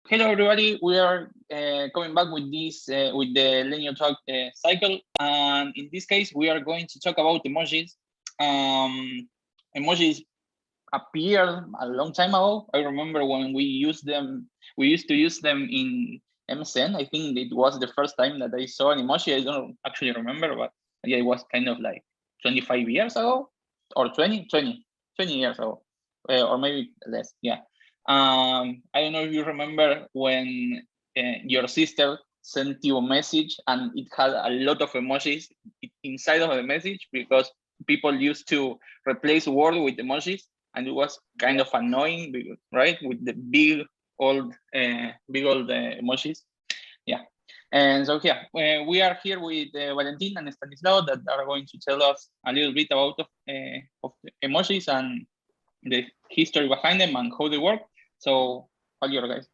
Hello, everybody. We are coming back with this with the linear talk cycle, and in this case, we are going to talk about emojis. Emojis appeared a long time ago. I remember when we used them. We used to use them in MSN. I think it was the first time that I saw an emoji. I don't actually remember, but yeah, it was kind of like 25 years ago, or 20 years ago, or maybe less. Yeah. I don't know if you remember when your sister sent you a message and it had a lot of emojis inside of the message because people used to replace word with emojis, and it was kind of annoying, right? With the big old emojis. Yeah. And so yeah, we are here with Valentín and Estanislao that are going to tell us a little bit about of the emojis and the history behind them and how they work. So, all you guys.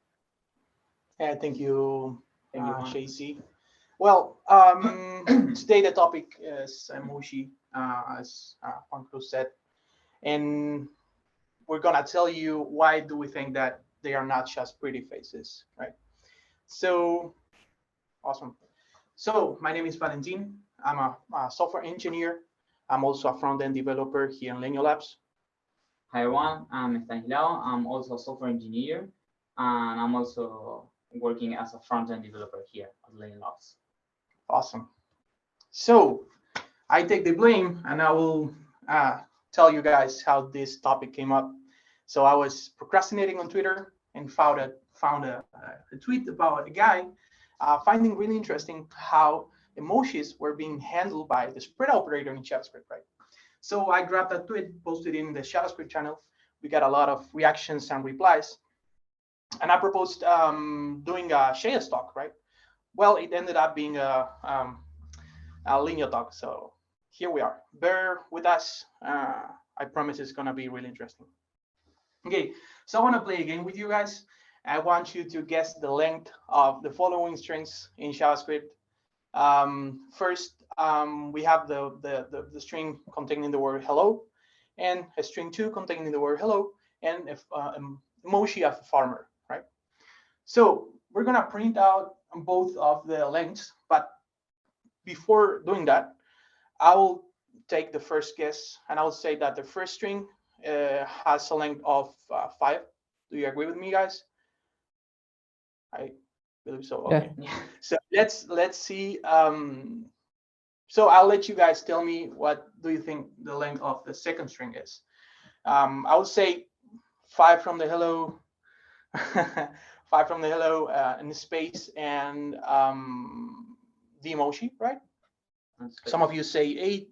Thank you, Shazy. Well, today the topic is emoji, as Juan Cruz said, and we're gonna tell you why do we think that they are not just pretty faces, right? So, awesome. So, my name is Valentín. I'm a software engineer. I'm also a front-end developer here in Lenio Labs. Hi everyone, I'm Estanislao. I'm also a software engineer, and I'm also working as a front-end developer here at Lenio Labs. Awesome. So I take the blame, and I will tell you guys how this topic came up. So I was procrastinating on Twitter and found a tweet about a guy finding really interesting how emojis were being handled by the spread operator in JavaScript, right? So I grabbed that tweet, posted it in the JavaScript channel. We got a lot of reactions and replies. And I proposed doing a Shayas talk, right? Well, it ended up being a linear talk. So here we are. Bear with us. I promise it's going to be really interesting. Okay, so I want to play a game with you guys. I want you to guess the length of the following strings in JavaScript. First, we have the string containing the word hello, and a string 2 containing the word hello, and emoji of a farmer, right? So we're gonna print out both of the lengths, but before doing that, I will take the first guess, and I will say that the first string has a length of 5. Do you agree with me, guys? I believe so. Okay. Yeah. So let's see. So I'll let you guys tell me what do you think the length of the second string is. I would say 5 from the hello, 5 from the hello in the space, and the emoji, right? Some of you say 8.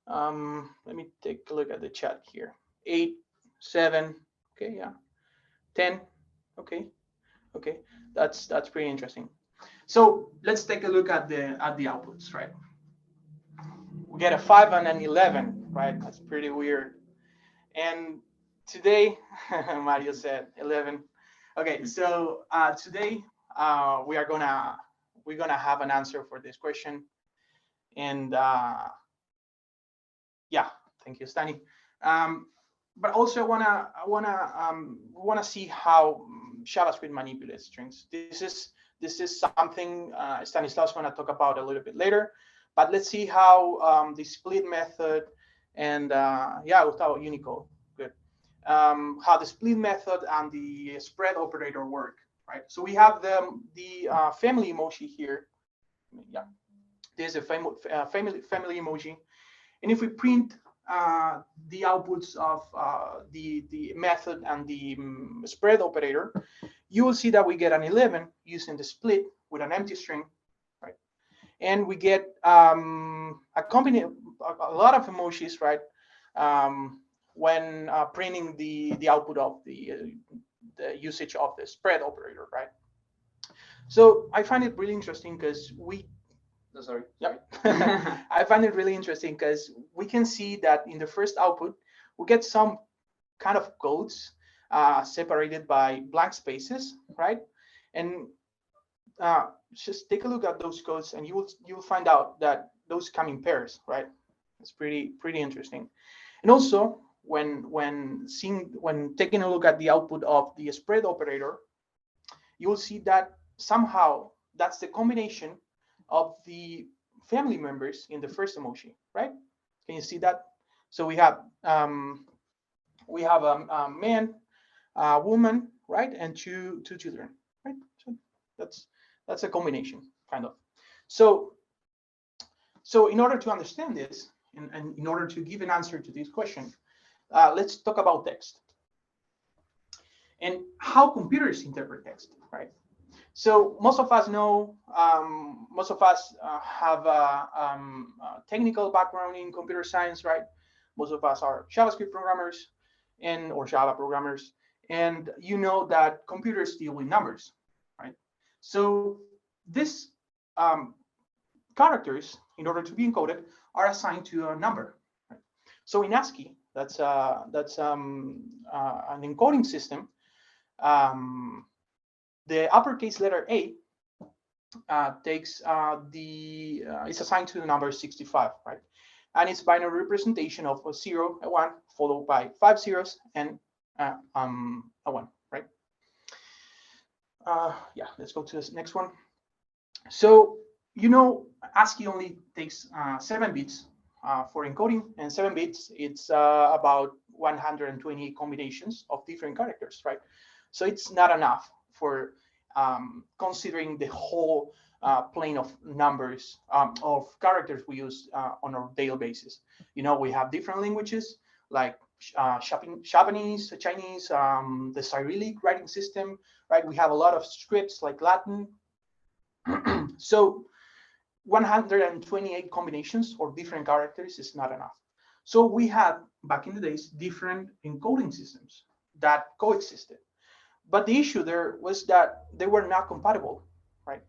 Let me take a look at the chat here. 8, 7. Okay, yeah. 10. Okay. Okay, that's pretty interesting. So let's take a look at the outputs, right? We get a 5 and an 11, right? That's pretty weird. And today, Mario said 11. Okay, so today we're gonna have an answer for this question. And yeah, thank you, Stani. But also I wanna see how JavaScript manipulates strings. This is something Stanislao's gonna talk about a little bit later. But let's see how the split method and yeah, without Unicode, good. How the split method and the spread operator work, right? So we have the family emoji here. Yeah, there's a family emoji, and if we print the outputs of the method and the spread operator, you will see that we get an 11 using the split with an empty string, right? And we get a lot of emojis, right? When printing the output of the usage of the spread operator, right? So I find it really interesting because sorry. Yeah. I find it really interesting because we can see that in the first output, we get some kind of codes separated by blank spaces, right? And just take a look at those codes, and you will find out that those come in pairs, right? It's pretty interesting. And also, when taking a look at the output of the spread operator, you will see that somehow that's the combination of the family members in the first emoji, right? Can you see that? So we have a man, a woman, right, and two children, right? So that's a combination, kind of. So in order to understand this, and in order to give an answer to this question, let's talk about text and how computers interpret text, right? So most of us know, most of us have a technical background in computer science, right? Most of us are JavaScript programmers or Java programmers, and you know that computers deal with numbers, right? So these characters, in order to be encoded, are assigned to a number. Right? So in ASCII, that's an encoding system. The uppercase letter A is assigned to the number 65, right? And it's binary representation of a 0, a 1, followed by 5 zeros and a 1, right? Yeah, let's go to this next one. So, you know, ASCII only takes 7 bits for encoding, and 7 bits, it's about 128 combinations of different characters, right? So it's not enough for considering the whole plane of numbers of characters we use on a daily basis. You know, we have different languages like Japanese, Chinese, the Cyrillic writing system, right? We have a lot of scripts like Latin. So 128 combinations or different characters is not enough. So we had, back in the days, different encoding systems that coexisted. But the issue there was that they were not compatible, right?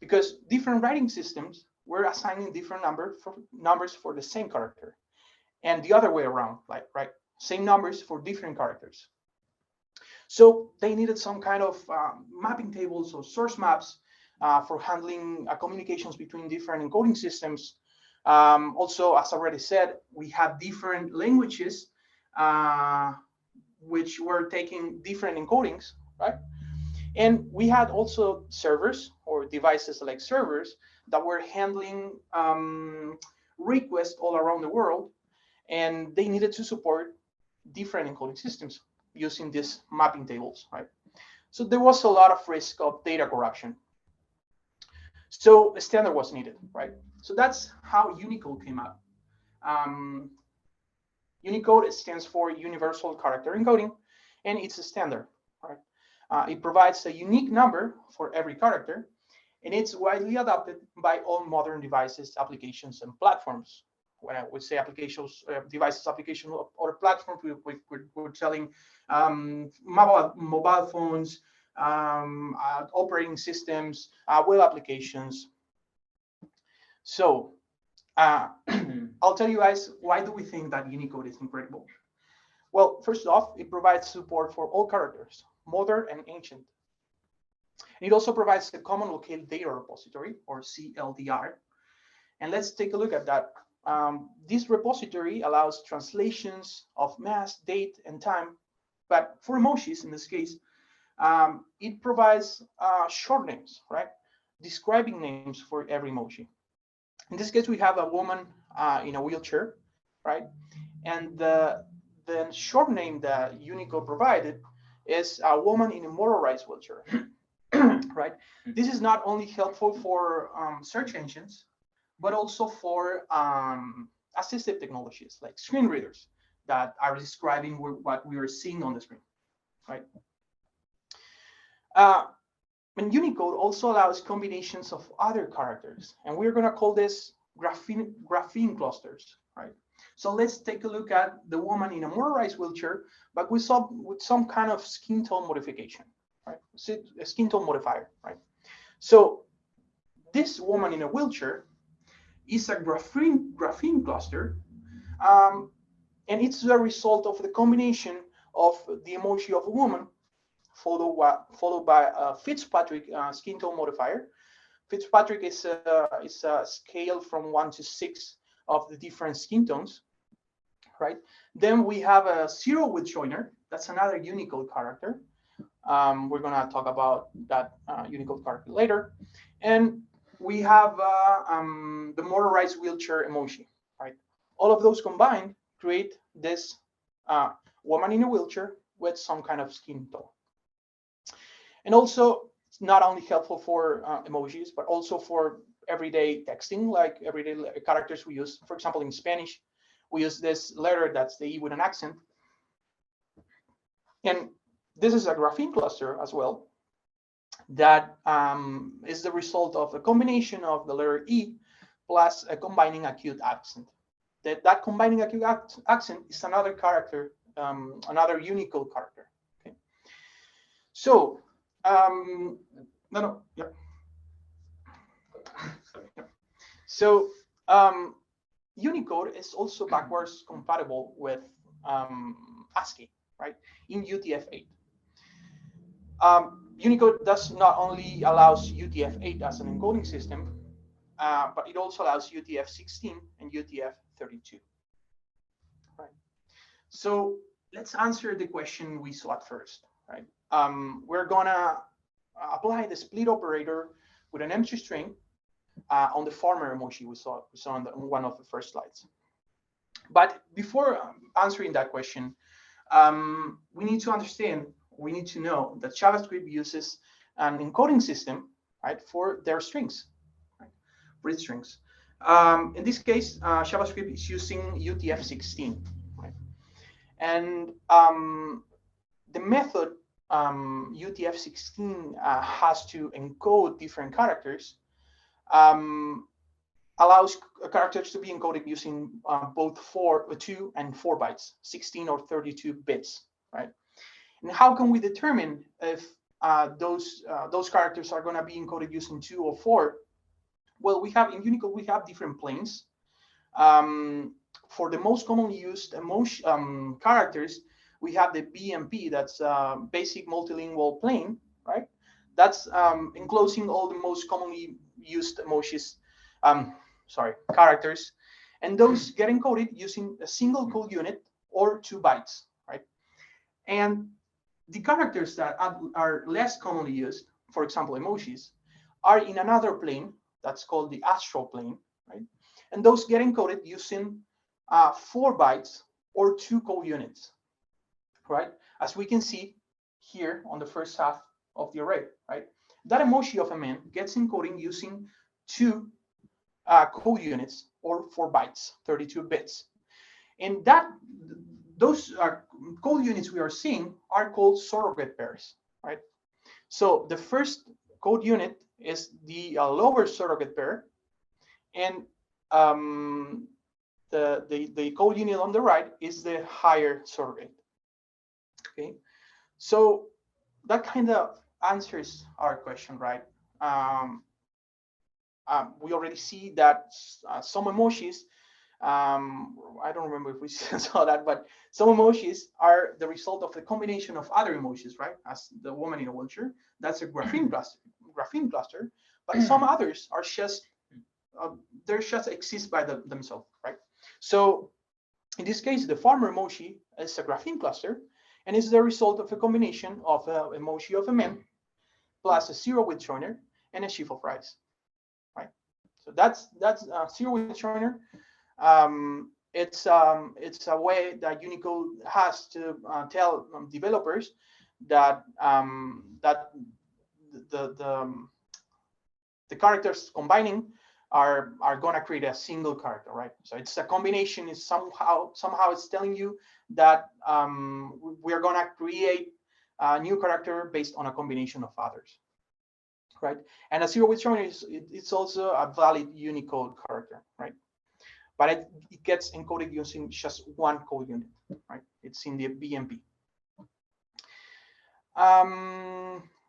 Because different writing systems were assigning different numbers for the same character, and the other way around, like, right? Same numbers for different characters. So they needed some kind of mapping tables or source maps for handling communications between different encoding systems. Also, as I already said, we have different languages which were taking different encodings, right? And we had also servers or devices like servers that were handling requests all around the world, and they needed to support different encoding systems using these mapping tables, right? So there was a lot of risk of data corruption. So a standard was needed, right? So that's how Unicode came up. Unicode stands for Universal Character Encoding, and it's a standard, right? It provides a unique number for every character, and it's widely adopted by all modern devices, applications, and platforms. When I would say applications, devices, applications, or platforms, we're telling mobile phones, operating systems, web applications. So I'll tell you guys, why do we think that Unicode is incredible? Well, first off, it provides support for all characters, modern and ancient. It also provides a common located data repository, or CLDR. And let's take a look at that. This repository allows translations of mass, date, and time. But for emojis, in this case, it provides short names, right? Describing names for every emoji. In this case, we have a woman in a wheelchair, right? And the short name that Unicode provided is a woman in a motorized wheelchair, right? This is not only helpful for search engines, but also for assistive technologies like screen readers that are describing what we are seeing on the screen, right? And Unicode also allows combinations of other characters, and we're going to call this grapheme clusters, right? So let's take a look at the woman in a motorized wheelchair, but with some kind of skin tone modification, right? A skin tone modifier, right? So this woman in a wheelchair is a grapheme cluster, and it's the result of the combination of the emoji of a woman followed by a Fitzpatrick skin tone modifier. Fitzpatrick is a scale from 1 to 6 of the different skin tones, right? Then we have a zero width joiner. That's another Unicode character. We're gonna talk about that Unicode character later. And we have the motorized wheelchair emoji, right? All of those combined create this woman in a wheelchair with some kind of skin tone. And also, it's not only helpful for emojis, but also for everyday texting, like everyday characters we use. For example, in Spanish, we use this letter that's the E with an accent. And this is a grapheme cluster as well that is the result of a combination of the letter E plus a combining acute accent. That combining acute accent is another character, another Unicode character. Okay. So, yeah. Sorry. Yeah. So, Unicode is also backwards compatible with ASCII, right? In UTF-8. Unicode does not only allows UTF-8 as an encoding system, but it also allows UTF-16 and UTF-32. Right. So let's answer the question we saw at first. Right. We're gonna apply the split operator with an empty string on the farmer emoji we saw on one of the first slides. But before answering that question, we need to understand, we need to know that JavaScript uses an encoding system, right, for their strings, right, for its strings. In this case, JavaScript is using UTF-16, right? And the method UTF-16 has to encode different characters, allows characters to be encoded using both 2 and 4 bytes, 16 or 32 bits, right? And how can we determine if those characters are going to be encoded using 2 or 4? Well, we have in Unicode, we have different planes. For the most commonly used characters, we have the BMP, that's basic multilingual plane, right? That's enclosing all the most commonly used emojis, characters, and those get encoded using a single code unit or 2 bytes, right? And the characters that are less commonly used, for example, emojis, are in another plane that's called the astral plane, right? And those get encoded using 4 bytes or 2 code units, right? As we can see here on the first half of the array, right? That emoji of a man gets encoding using 2 code units or 4 bytes, 32 bits. And those code units we are seeing are called surrogate pairs, right? So the first code unit is the lower surrogate pair, and the code unit on the right is the higher surrogate. Okay, so that kind of answers our question, right? We already see that some emojis, I don't remember if we saw that, but some emojis are the result of the combination of other emojis, right? As the woman in a wheelchair, that's a grapheme cluster, but some others are just they just exist by themselves, right? So in this case, the farmer emoji is a grapheme cluster, and is the result of a combination of an emoji of a man plus a zero with joiner and a sheaf of rice, right? So that's zero with joiner. It's a way that Unicode has to tell developers that that the characters combining are going to create a single character, right? So it's a combination. Is somehow it's telling you that we are going to create a new character based on a combination of others, right? And a zero with joiner it's also a valid Unicode character, right? But it gets encoded using just one code unit, right? It's in the BMP.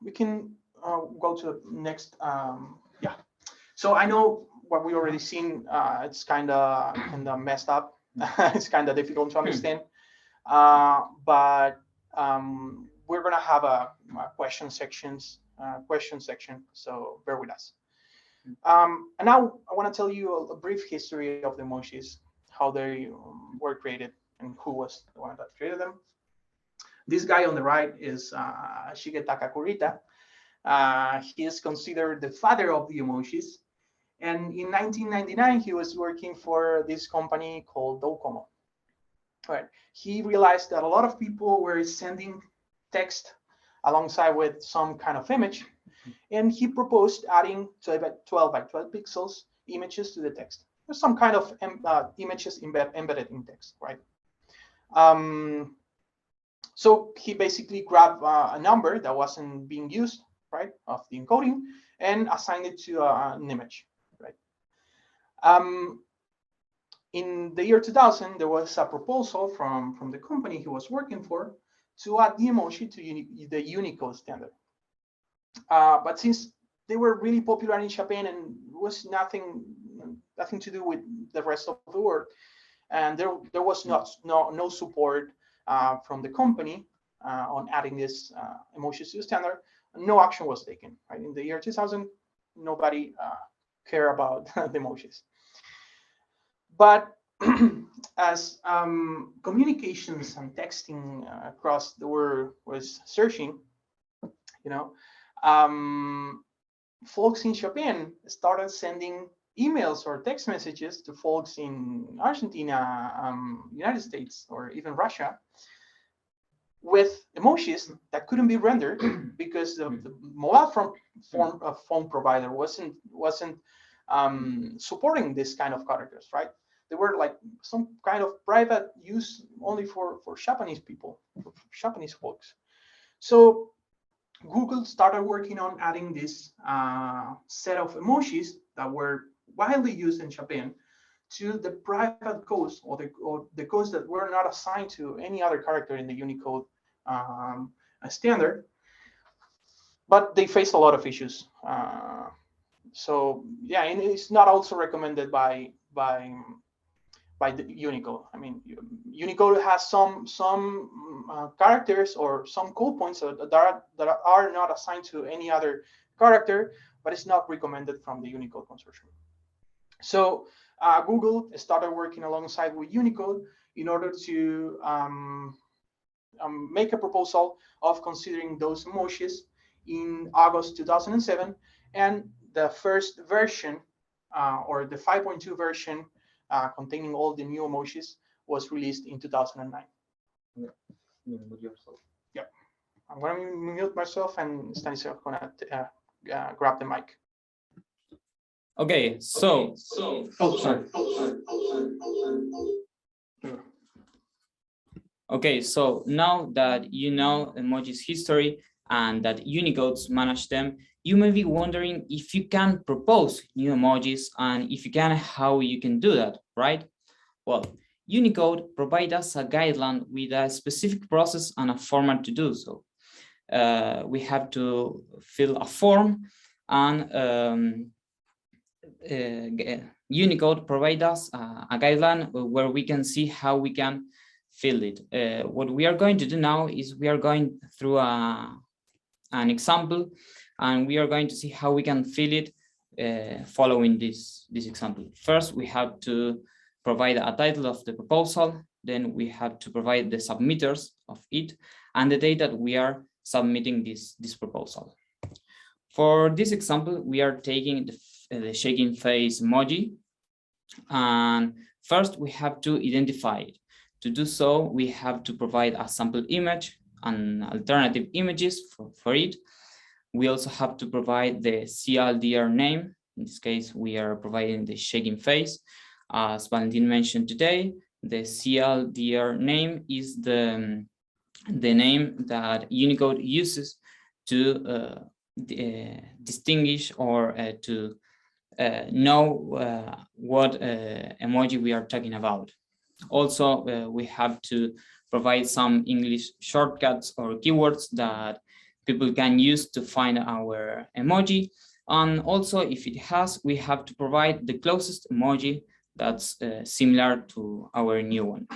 We can go to the next. Yeah. So I know what we already seen. It's kind of messed up. It's kind of difficult to understand. But we're gonna have a question section. So bear with us. And now I want to tell you a brief history of the emojis, how they were created, and who was the one that created them. This guy on the right is Shigetaka Kurita. He is considered the father of the emojis. And in 1999, he was working for this company called Docomo. Right. He realized that a lot of people were sending text alongside with some kind of image, and he proposed adding 12 by 12 pixels images to the text. There's some kind of images embedded in text, right? So he basically grabbed a number that wasn't being used, right, of the encoding, and assigned it to an image, right? In the year 2000, there was a proposal from the company he was working for to add the emoji to the Unicode standard. But since they were really popular in Japan and was nothing to do with the rest of the world, and there was no support from the company on adding this emojis to the standard, no action was taken. Right? In the year 2000, nobody cared about the emojis. But as communications and texting across the world was surging, folks in Japan started sending emails or text messages to folks in Argentina, United States, or even Russia, with emojis that couldn't be rendered because the mobile phone provider wasn't supporting this kind of characters, right? They were like some kind of private use only for Japanese people, for Japanese folks. So Google started working on adding this set of emojis that were widely used in Japan to the private codes or the codes that were not assigned to any other character in the Unicode standard. But they faced a lot of issues. So yeah, and it's not also recommended by the Unicode. I mean, Unicode has some characters or some code points that are not assigned to any other character, but it's not recommended from the Unicode consortium. So Google started working alongside with Unicode in order to make a proposal of considering those emojis in August 2007, and the first version or the 5.2 version containing all the new emojis was released in 2009. Yeah, I'm going to mute myself, and Stanislaw is going to grab the mic. Okay, so. Oh, sorry. Okay, so now that you know emojis history and that Unicodes manage them, you may be wondering if you can propose new emojis, and if you can, how you can do that, right? Well, Unicode provides us a guideline with a specific process and a format to do so. We have to fill a form, and Unicode provides us a guideline where we can see how we can fill it. What we are going to do now is we are going through an example, and we are going to see how we can fill it following this example. First, we have to provide a title of the proposal. Then we have to provide the submitters of it and the date that we are submitting this proposal. For this example, we are taking the shaking face emoji. And first, we have to identify it. To do so, we have to provide a sample image and alternative images for it. We also have to provide the CLDR name. In this case, we are providing the shaking face. As Valentín mentioned today, the CLDR name is the name that Unicode uses to distinguish or to know what emoji we are talking about. Also, we have to provide some English shortcuts or keywords that people can use to find our emoji. And also, if it has, we have to provide the closest emoji that's similar to our new one.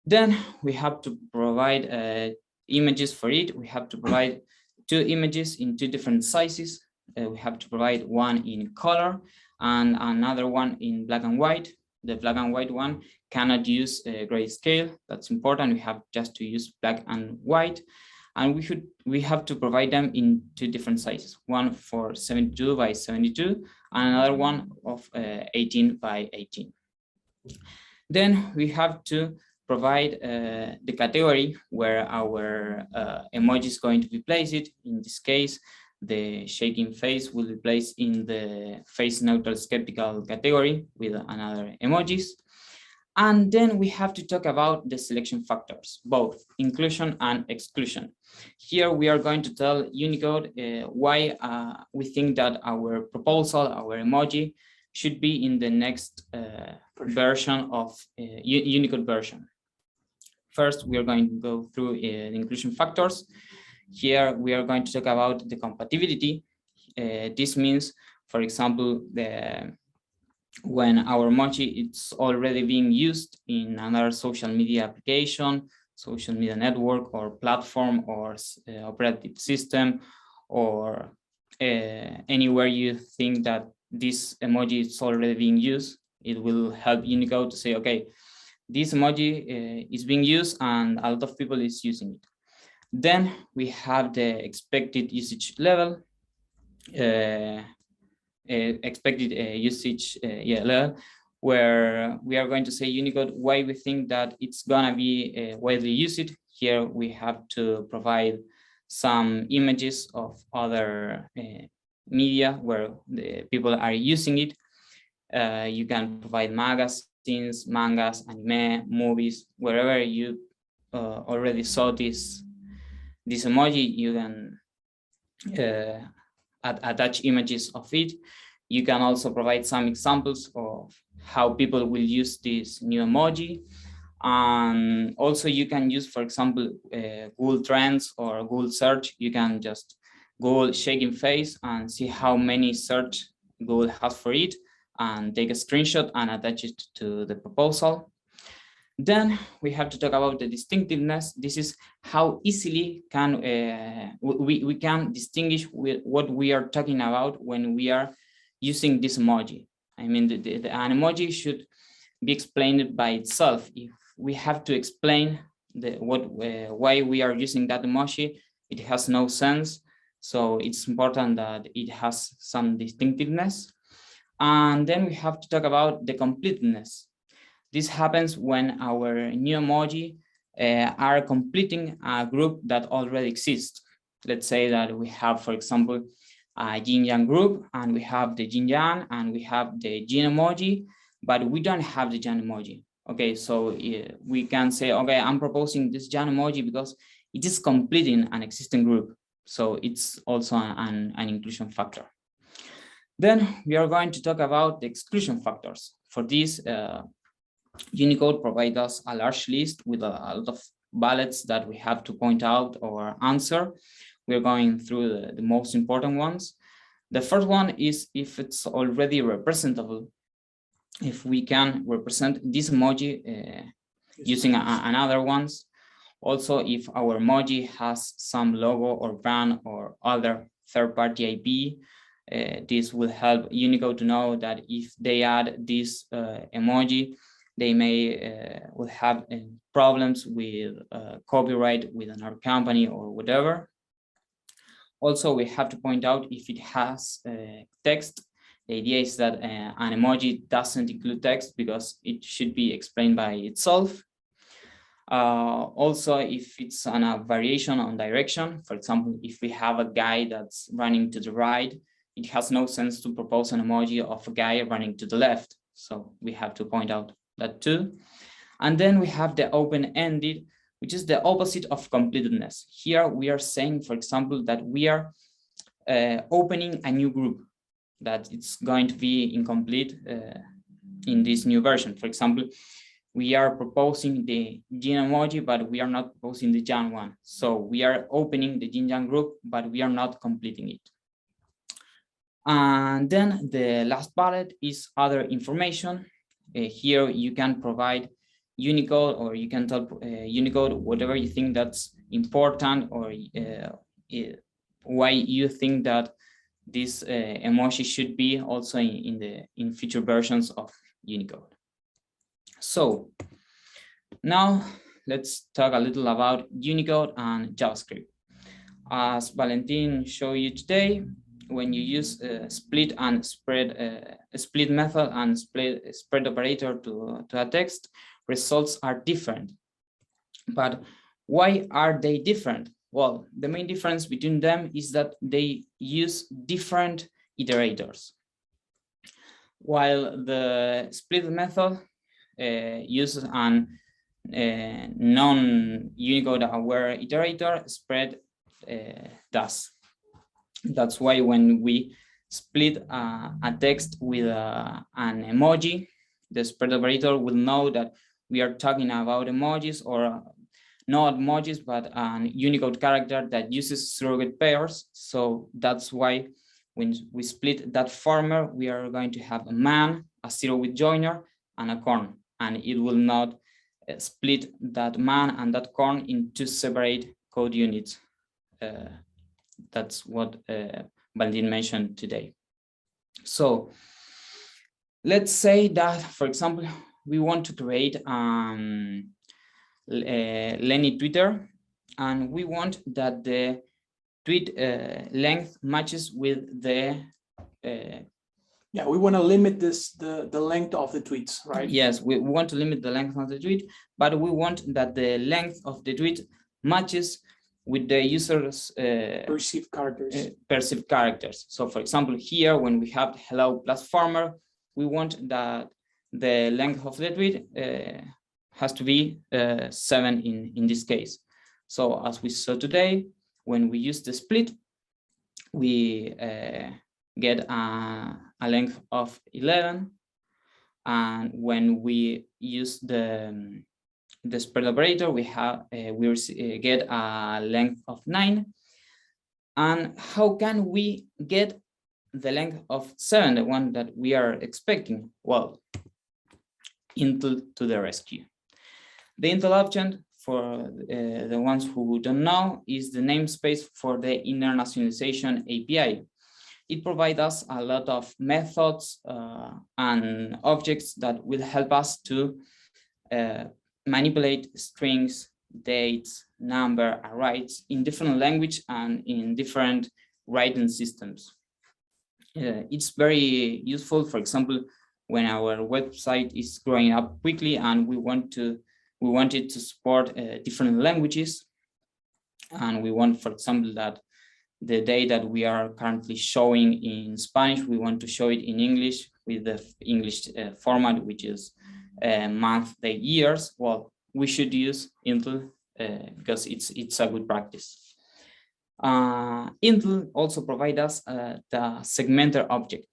Then we have to provide images for it. We have to provide 2 images in 2 different sizes. We have to provide one in color and another one in black and white. the black and white one cannot use grayscale. That's important. We have just to use black and white. And we have to provide them in 2 different sizes, one for 72 by 72 and another one of 18 by 18. Then we have to provide the category where our emoji is going to be placed. In this case, the shaking face will be placed in the face neutral skeptical category with another emojis. And then we have to talk about the selection factors, both inclusion and exclusion. Here we are going to tell Unicode why we think that our proposal, our emoji, should be in the next version of Unicode version. First, we are going to go through the inclusion factors. Here we are going to talk about the compatibility. This means, for example, when our emoji is already being used in another social media application, social media network or platform or operating system, or anywhere you think that this emoji is already being used, it will help Unicode to say, okay, this emoji is being used and a lot of people is using it. Then we have the expected usage level, level, where we are going to say Unicode why we think that it's gonna be widely used. Here we have to provide some images of other media where the people are using it. You can provide magazines, mangas, anime, movies, wherever you already saw this emoji, you can attach images of it. You can also provide some examples of how people will use this new emoji. And also you can use, for example, Google Trends or Google Search. You can just Google shaking face and see how many search Google has for it and take a screenshot and attach it to the proposal. Then we have to talk about the distinctiveness. This is how easily can we can distinguish what we are talking about when we are using this emoji. I mean, an emoji should be explained by itself. If we have to explain why we are using that emoji, it has no sense. So it's important that it has some distinctiveness. And then we have to talk about the completeness. This happens when our new emoji are completing a group that already exists. Let's say that we have, for example, a yin-yang group, and we have the yin-yang, and we have the yin emoji, but we don't have the yang emoji. Okay, so we can say, okay, I'm proposing this yang emoji because it is completing an existing group. So it's also an inclusion factor. Then we are going to talk about the exclusion factors. For this, Unicode provides us a large list with a lot of bullets that we have to point out or answer. We're going through the most important ones. The first one is if it's already representable, if we can represent this emoji using another ones. Also, if our emoji has some logo or brand or other third-party IP, this will help Unicode to know that if they add this emoji, they may will have problems with copyright with another company or whatever. Also, we have to point out if it has text. The idea is that an emoji doesn't include text because it should be explained by itself. Also, if it's on a variation on direction, for example, if we have a guy that's running to the right, it has no sense to propose an emoji of a guy running to the left. So we have to point out that too. And then we have the open-ended, which is the opposite of completeness. Here we are saying, for example, that we are opening a new group, that it's going to be incomplete in this new version. For example, we are proposing the yin emoji, but we are not proposing the yang one. So we are opening the yin-yang group, but we are not completing it. And then the last bullet is other information. Here you can provide Unicode, or you can tell Unicode whatever you think that's important, or why you think that this emoji should be also in future versions of Unicode. So now let's talk a little about Unicode and JavaScript. As Valentín showed you today, when you use split and spread, split method and spread operator to a text, results are different. But why are they different? Well, the main difference between them is that they use different iterators. While the split method uses an non-Unicode aware iterator, spread does. That's why when we split a text with an emoji, the spread operator will know that we are talking about emojis, or not emojis, but an Unicode character that uses surrogate pairs. So that's why when we split that former, we are going to have a man, a zero with joiner, and a corn, and it will not split that man and that corn in two separate code units. That's what Valentín mentioned today. So let's say that, for example, we want to create Lenny Twitter, and we want that the tweet length matches with the yeah, we want to limit the length of the tweets, right? Yes, we want to limit the length of the tweet, but we want that the length of the tweet matches with the user's perceived characters. So for example, here, when we have hello plus former, we want that the length of the tweet has to be 7 in this case. So as we saw today, when we use the split, we get a length of 11. And when we use the spread operator, we get a length of 9. And how can we get the length of 7, the one that we are expecting? Well, Intel to the rescue. The Intel option, for the ones who don't know, is the namespace for the internationalization API. It provides us a lot of methods and objects that will help us to manipulate strings, dates, number, arrays in different language and in different writing systems. It's very useful, for example, when our website is growing up quickly and we want it to support different languages, and we want, for example, that the day that we are currently showing in Spanish, we want to show it in English with the English format, which is month, day, years. Well, we should use Intel because it's a good practice. Intel also provides us the segmenter object.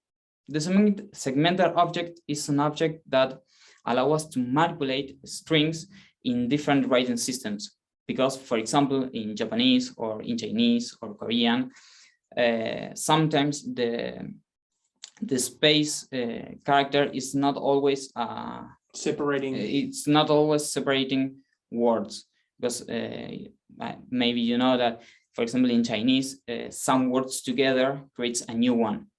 The segmenter object is an object that allows us to manipulate strings in different writing systems. Because, for example, in Japanese or in Chinese or Korean, sometimes the space character is not always separating. It's not always separating words, because maybe you know that, for example, in Chinese, some words together creates a new one.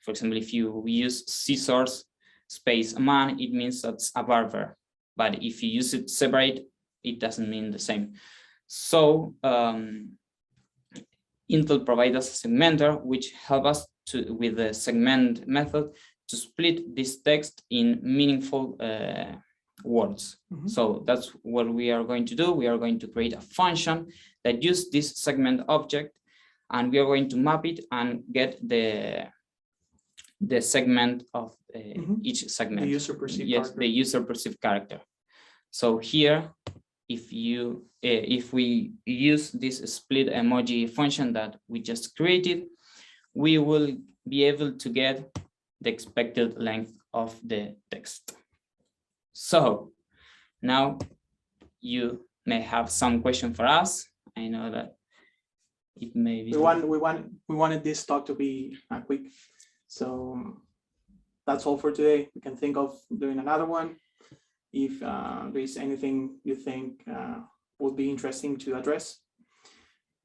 For example, if you use scissors space man, it means that's a barber. But if you use it separate, it doesn't mean the same. So Intel provides us a segmenter, which helps us with the segment method to split this text in meaningful words. Mm-hmm. So that's what we are going to do. We are going to create a function that uses this segment object, and we are going to map it and get the segment of each segment. The user perceived character. The user perceived character. So here, if we use this split emoji function that we just created, we will be able to get the expected length of the text. So now you may have some question for us. I know that it may be. We wanted this talk to be quick, so that's all for today. We can think of doing another one if there is anything you think would be interesting to address.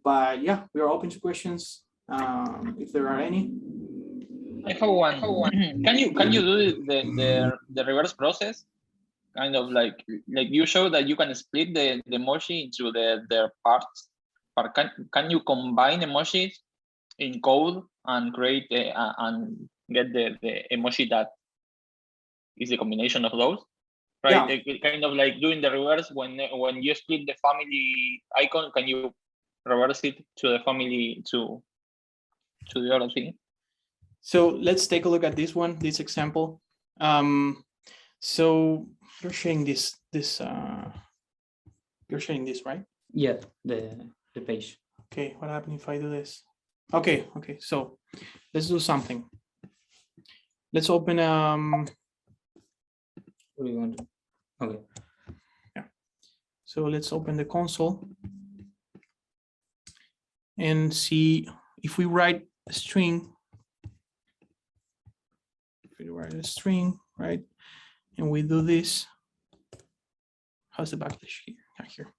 But yeah, we are open to questions if there are any. I have one. Can you do the reverse process? kind of like you show that you can split the emoji into their parts, but can you combine emojis in code and create and get the emoji that is the combination of those, right? Yeah. Kind of like doing the reverse when you split the family icon, can you reverse it to the family to the other thing? So let's take a look at this one, this example. So you're sharing this you're sharing this, right? Yeah, the page. Okay, what happens if I do this? Okay, so let's do something. Let's open What do you want to? Okay. Yeah. So let's open the console and see if we write a string. If we write a string, right? And we do this. How's the backslash here? Here.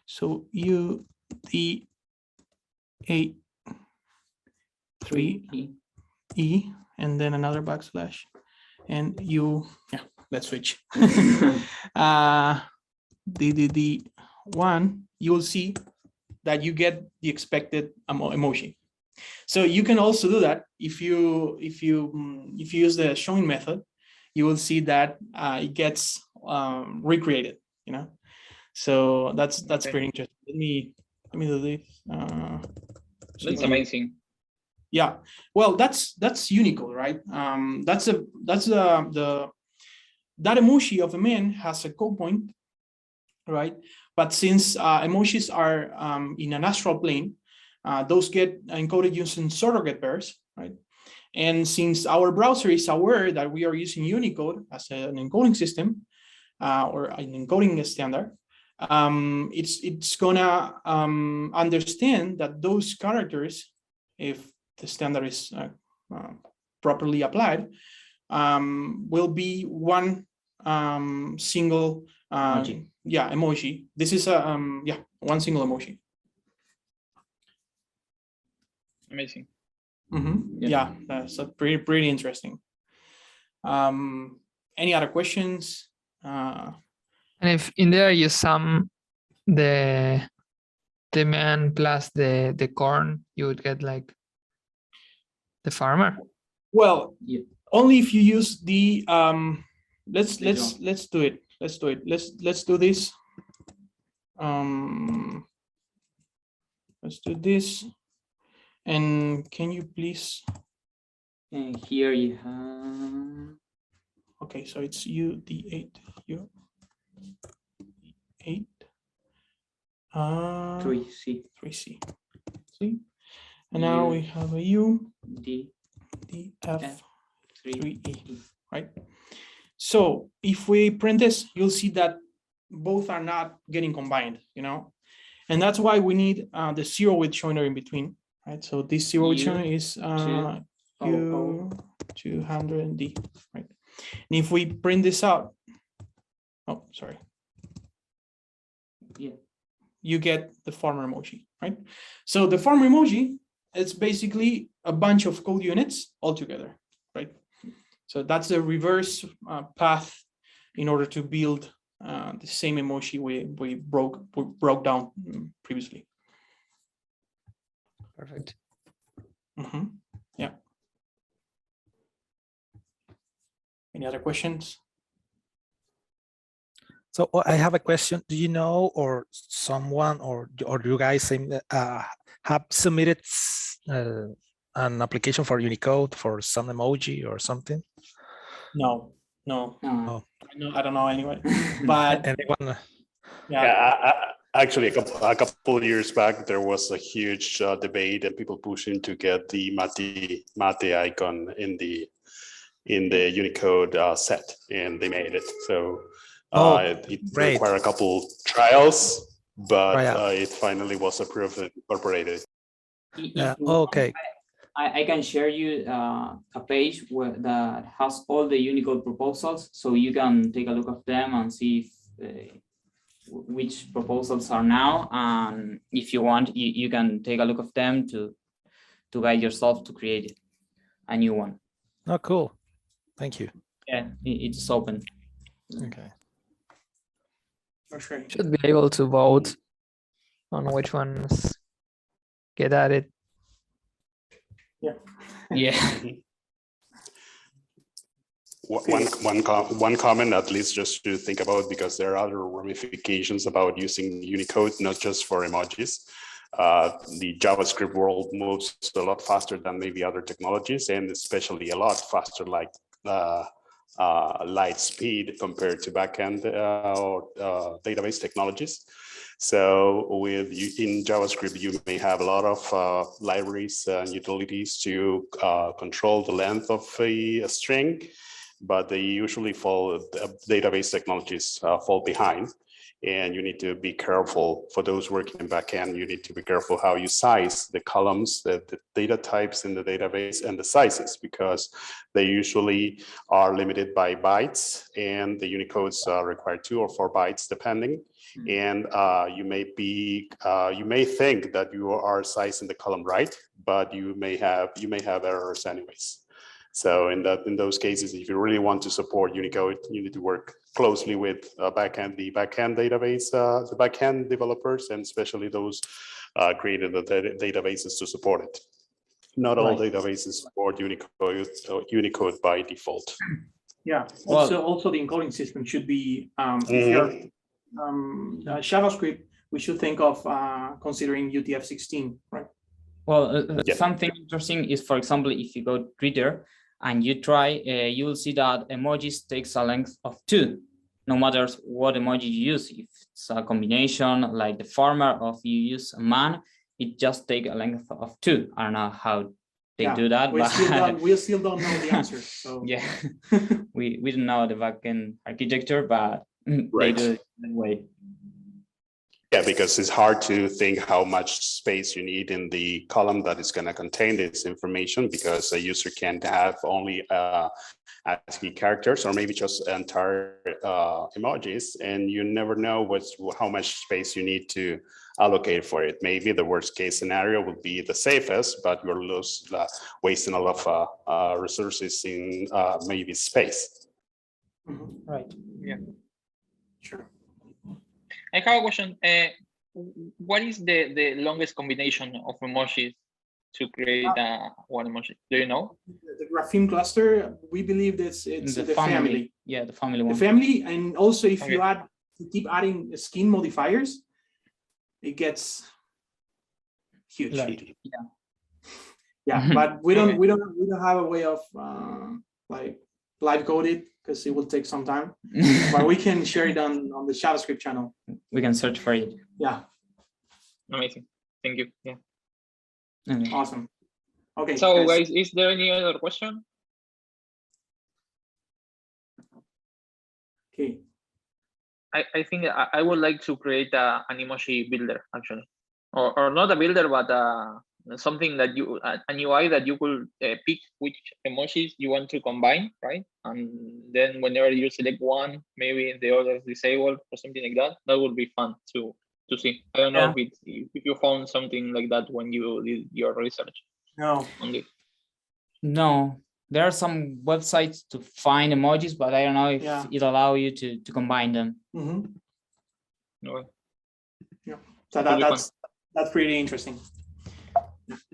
So UD83E and then another backslash and let's switch. The1, you'll see that you get the expected emoji. So you can also do that if you use the showing method. You will see that it gets recreated. So that's Okay. pretty interesting. Let me do this. That's amazing. Yeah, well, that's Unicode, right? That emoji of a man has a code point, right? But since emojis are in an astral plane, those get encoded using surrogate pairs, right? And since our browser is aware that we are using Unicode as an encoding system or an encoding standard, it's gonna understand that those characters, if the standard is properly applied, will be one single Emoji. emoji. This is a one single emoji. Amazing. Yeah, that's a pretty interesting. Any other questions? And if in there you sum the man plus the corn, you would get like the farmer. Well, Yeah. only if you use the let's do it. Let's do this. Let's do this. And can you please? And here you have. Okay, so it's UD8 U8 3C. 3C. See, and now we have a U D F 3E. 3E, right? So if we print this, you'll see that both are not getting combined, and that's why we need the 0 with joiner in between, right? So this 0 with joiner is U200D, right? And if we print this out, oh, sorry. Yeah. You get the farmer emoji, right? So the farmer emoji, it's basically a bunch of code units all together, right? So that's the reverse path in order to build the same emoji we broke down previously. Perfect. Yeah. Any other questions? So I have a question. Do you know, or someone, or you guys have submitted an application for Unicode for some emoji or something? No. Oh. I don't know anyone. But anyone? Yeah, actually, a couple of years back, there was a huge debate and people pushing to get the mate icon in the Unicode set, and they made it. So it required a couple trials, but it finally was approved and incorporated. Yeah. Okay. I can share you a page that has all the Unicode proposals, so you can take a look at them and see if, which proposals are now. And if you want, you can take a look at them to guide yourself to create a new one. Oh, cool. Thank you. Yeah, it's open. Okay. For sure. Should be able to vote on which ones get added. Yeah. One comment, at least just to think about, because there are other ramifications about using Unicode, not just for emojis. The JavaScript world moves a lot faster than maybe other technologies, and especially a lot faster, like light speed compared to backend or database technologies. So in JavaScript, you may have a lot of libraries and utilities to control the length of a string, but they usually database technologies fall behind. And you need to be careful for those working in backend. You need to be careful how you size the columns, the data types in the database, and the sizes, because they usually are limited by bytes, and the Unicodes require 2 or 4 bytes depending. And you may think that you are sizing the column right, but you may have errors anyways. So in those cases, if you really want to support Unicode, you need to work closely with the backend database, the backend developers, and especially those created the databases to support it. Not all databases support Unicode by default. Yeah. Also the encoding system should be if you're JavaScript, we should think of considering UTF-16, right? Well, something interesting is, for example, if you go to Twitter and you try, you will see that emojis takes a length of 2, no matter what emoji you use. If it's a combination like the farmer, or if you use a man, it just takes a length of 2. I don't know how they do that, we still don't know the answer. So yeah, we don't know the backend architecture, but they do it that way. Yeah, because it's hard to think how much space you need in the column that is going to contain this information, because a user can have only ASCII characters or maybe just entire emojis, and you never know how much space you need to allocate for it. Maybe the worst case scenario would be the safest, but you're wasting a lot of resources in maybe space. Right. Yeah. Sure. I have a question. What is the longest combination of emojis to create one emoji? Do you know? The grapheme cluster, we believe it's the family. Yeah, the family one. The family, and also if you keep adding skin modifiers, it gets huge. Right. Yeah, but we don't have a way of like live code it, because it will take some time. But we can share it on the JavaScript channel. We can search for it. Yeah. Amazing. Thank you. Yeah. Okay. Awesome. Okay. So guys, is there any other question? Okay. I think I would like to create an emoji builder, actually, or not a builder, but something that an UI that you could pick which emojis you want to combine, right? And then whenever you select one, maybe the other is disabled or something like that. That would be fun to see. I don't know if you found something like that when you did your research. No. On this. No, there are some websites to find emojis, but I don't know if it allows you to combine them. Okay. Yeah. So that's pretty interesting.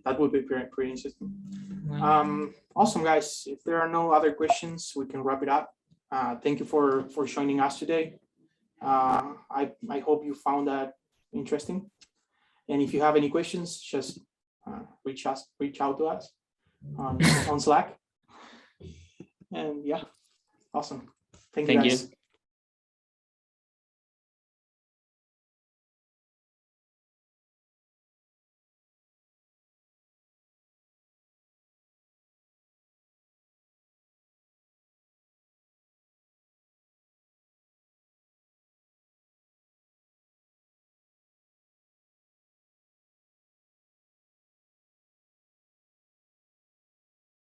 That would be pretty interesting. Awesome, guys. If there are no other questions, we can wrap it up. Thank you for joining us today. I hope you found that interesting. And if you have any questions, just reach out to us on Slack. And yeah, awesome. Thank you, guys.